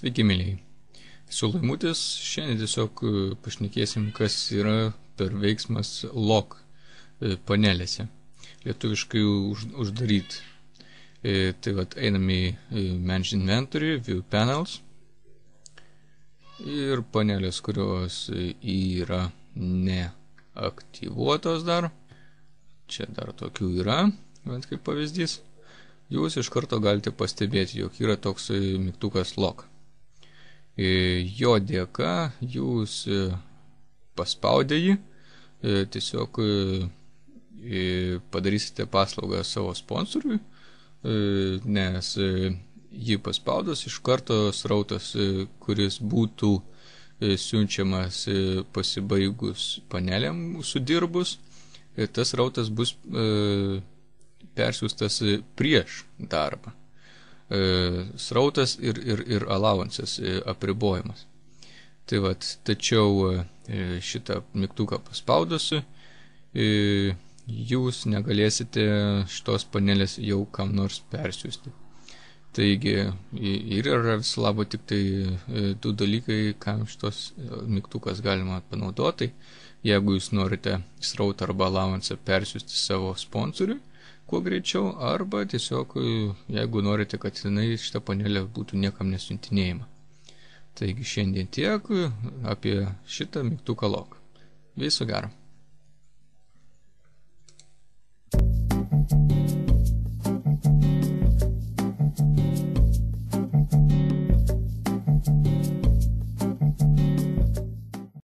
Sveiki, mėlyjei. Su Laimutis šiandien tiesiog pašnekėsim, kas yra per veiksmas lock panelėse. Lietuviškai uždaryt. Tai vat einam į Manage Inventory, View Panels ir panelės, kurios yra neaktyvuotos dar. Čia dar tokių yra, bent kaip pavyzdys. Jūs iš karto galite pastebėti, jog yra toks mygtukas lock. Jo dėka jūs paspaudę jį, tiesiog padarysite paslaugą savo sponsoriui, nes jį paspaudus iš karto srautas, kuris būtų siunčiamas pasibaigus panelėm sudirbus, tas srautas bus persiųstas prieš darbą. Srautas ir allowances apribojimas. Tai vat, tačiau šitą mygtuką paspaudusi, jūs negalėsite šitos panelės jau kam nors persiųsti. Taigi, ir yra vis labo tik tai du dalykai, kam šitos mygtukas galima panaudoti. Jeigu jūs norite srautą arba allowancę persiųsti savo sponsoriui, kuo greičiau, arba tiesiog, jeigu norite, kad šitą panelę būtų niekam nesiuntinėjama. Taigi šiandien tiek apie šitą mygtuką lock. Viso gero.